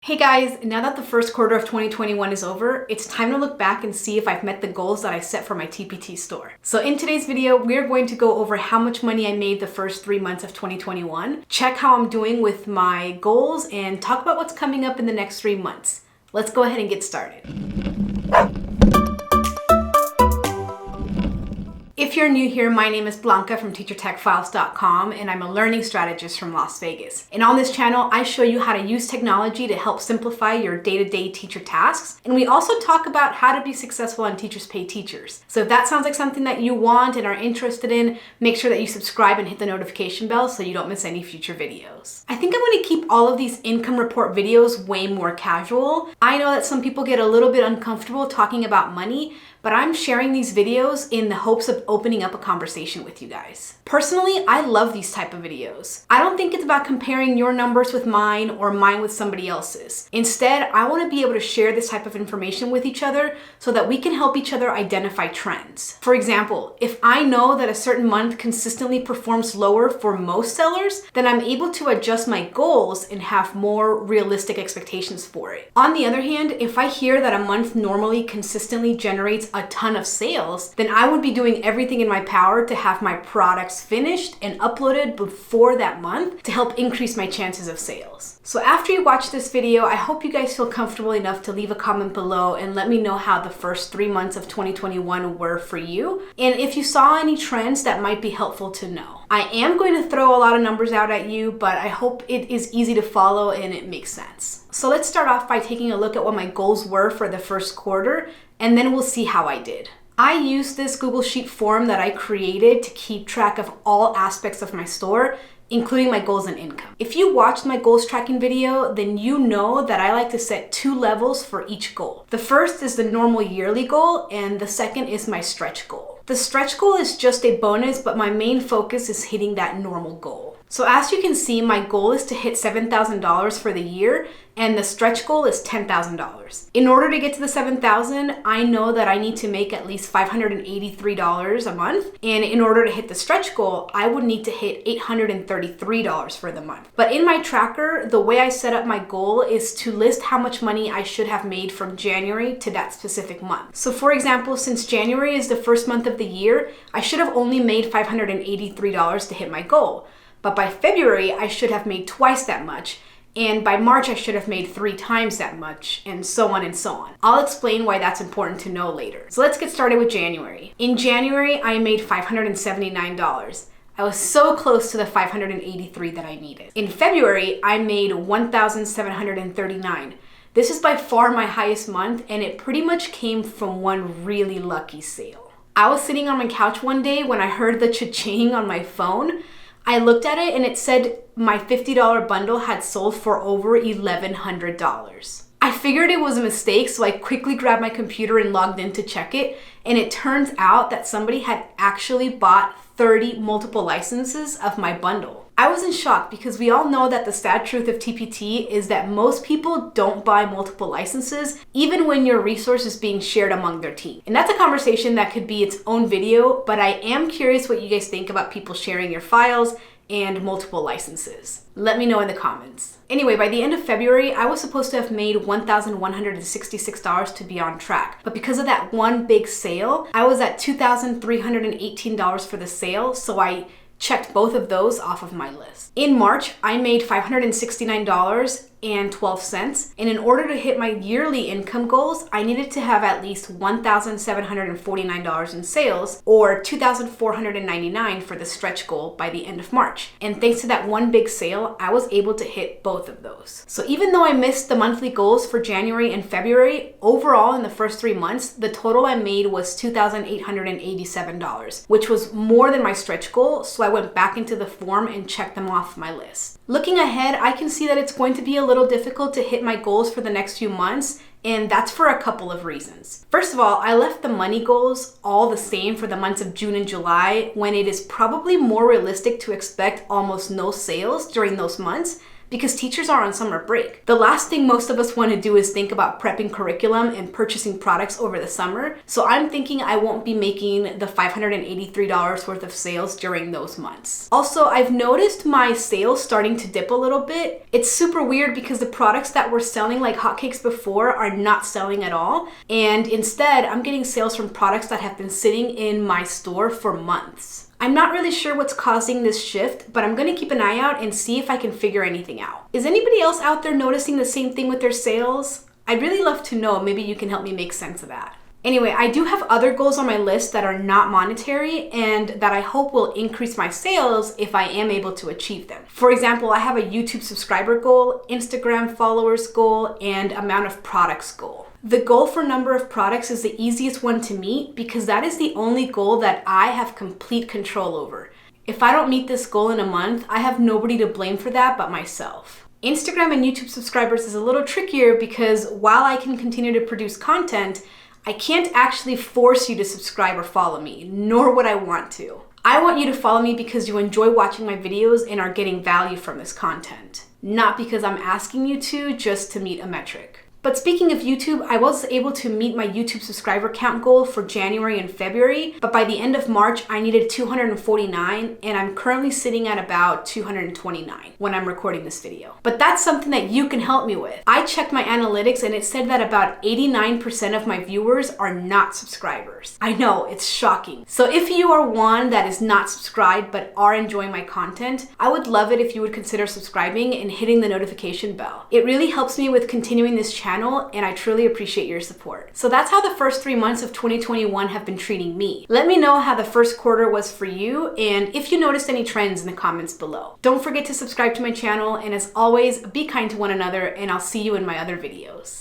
Hey guys, now that the first quarter of 2021 is over, it's time to look back and see if I've met the goals that I set for my TPT store. So in today's video, we're going to go over how much money I made the first 3 months of 2021, check how I'm doing with my goals, and talk about what's coming up in the next 3 months. Let's go ahead and get started. If you're new here, my name is Blanca from TeacherTechFiles.com, and I'm a learning strategist from Las Vegas. And on this channel, I show you how to use technology to help simplify your day-to-day teacher tasks. And we also talk about how to be successful on Teachers Pay Teachers. So if that sounds like something that you want and are interested in, make sure that you subscribe and hit the notification bell so you don't miss any future videos. I think I'm going to keep all of these income report videos way more casual. I know that some people get a little bit uncomfortable talking about money, but I'm sharing these videos in the hopes of opening up a conversation with you guys. Personally, I love these type of videos. I don't think it's about comparing your numbers with mine or mine with somebody else's. Instead, I want to be able to share this type of information with each other so that we can help each other identify trends. For example, if I know that a certain month consistently performs lower for most sellers, then I'm able to adjust my goals and have more realistic expectations for it. On the other hand, if I hear that a month normally consistently generates a ton of sales, then I would be doing everything in my power to have my products finished and uploaded before that month to help increase my chances of sales. So after you watch this video, I hope you guys feel comfortable enough to leave a comment below and let me know how the first 3 months of 2021 were for you, and if you saw any trends that might be helpful to know. I am going to throw a lot of numbers out at you, but I hope it is easy to follow and it makes sense. So let's start off by taking a look at what my goals were for the first quarter, and then we'll see how I did. I used this Google Sheet form that I created to keep track of all aspects of my store, including my goals and income. If you watched my goals tracking video, then you know that I like to set 2 levels for each goal. The first is the normal yearly goal, and the second is my stretch goal. The stretch goal is just a bonus, but my main focus is hitting that normal goal. So as you can see, my goal is to hit $7,000 for the year, and the stretch goal is $10,000. In order to get to the $7,000, I know that I need to make at least $583 a month, and in order to hit the stretch goal, I would need to hit $833 for the month. But in my tracker, the way I set up my goal is to list how much money I should have made from January to that specific month. So for example, since January is the first month of the year, I should have only made $583 to hit my goal. But by February, I should have made twice that much, and by March, I should have made 3 times that much, and so on and so on. I'll explain why that's important to know later. So let's get started with January. In January, I made $579. I was so close to the $583 that I needed. In February, I made $1,739. This is by far my highest month, and it pretty much came from one really lucky sale. I was sitting on my couch one day when I heard the cha-ching on my phone. I looked at it and it said my $50 bundle had sold for over $1,100. I figured it was a mistake, so I quickly grabbed my computer and logged in to check it, and it turns out that somebody had actually bought 30 multiple licenses of my bundle. I was in shock because we all know that the sad truth of TPT is that most people don't buy multiple licenses, even when your resource is being shared among their team. And that's a conversation that could be its own video, but I am curious what you guys think about people sharing your files and multiple licenses. Let me know in the comments. Anyway, by the end of February, I was supposed to have made $1,166 to be on track. But because of that one big sale, I was at $2,318 for the sale, so I checked both of those off of my list. In March, I made $569.12, and in order to hit my yearly income goals, I needed to have at least $1,749 in sales, or $2,499 for the stretch goal by the end of March. And thanks to that one big sale, I was able to hit both of those. So even though I missed the monthly goals for January and February, overall in the first 3 months, the total I made was $2,887, which was more than my stretch goal, so I went back into the form and checked them off my list. Looking ahead, I can see that it's going to be a little difficult to hit my goals for the next few months, and that's for a couple of reasons. First of all, I left the money goals all the same for the months of June and July, when it is probably more realistic to expect almost no sales during those months because teachers are on summer break. The last thing most of us want to do is think about prepping curriculum and purchasing products over the summer. So I'm thinking I won't be making the $583 worth of sales during those months. Also, I've noticed my sales starting to dip a little bit. It's super weird because the products that were selling like hotcakes before are not selling at all. And instead, I'm getting sales from products that have been sitting in my store for months. I'm not really sure what's causing this shift, but I'm gonna keep an eye out and see if I can figure anything out. Is anybody else out there noticing the same thing with their sales? I'd really love to know. Maybe you can help me make sense of that. Anyway, I do have other goals on my list that are not monetary and that I hope will increase my sales if I am able to achieve them. For example, I have a YouTube subscriber goal, Instagram followers goal, and amount of products goal. The goal for number of products is the easiest one to meet because that is the only goal that I have complete control over. If I don't meet this goal in a month, I have nobody to blame for that but myself. Instagram and YouTube subscribers is a little trickier because while I can continue to produce content, I can't actually force you to subscribe or follow me, nor would I want to. I want you to follow me because you enjoy watching my videos and are getting value from this content, not because I'm asking you to just to meet a metric. But speaking of YouTube, I was able to meet my YouTube subscriber count goal for January and February, but by the end of March, I needed 249, and I'm currently sitting at about 229 when I'm recording this video. But that's something that you can help me with. I checked my analytics and it said that about 89% of my viewers are not subscribers. I know, it's shocking. So if you are one that is not subscribed but are enjoying my content, I would love it if you would consider subscribing and hitting the notification bell. It really helps me with continuing this channel, and I truly appreciate your support. So that's how the first 3 months of 2021 have been treating me. Let me know how the first quarter was for you and if you noticed any trends in the comments below. Don't forget to subscribe to my channel, and as always, be kind to one another, and I'll see you in my other videos.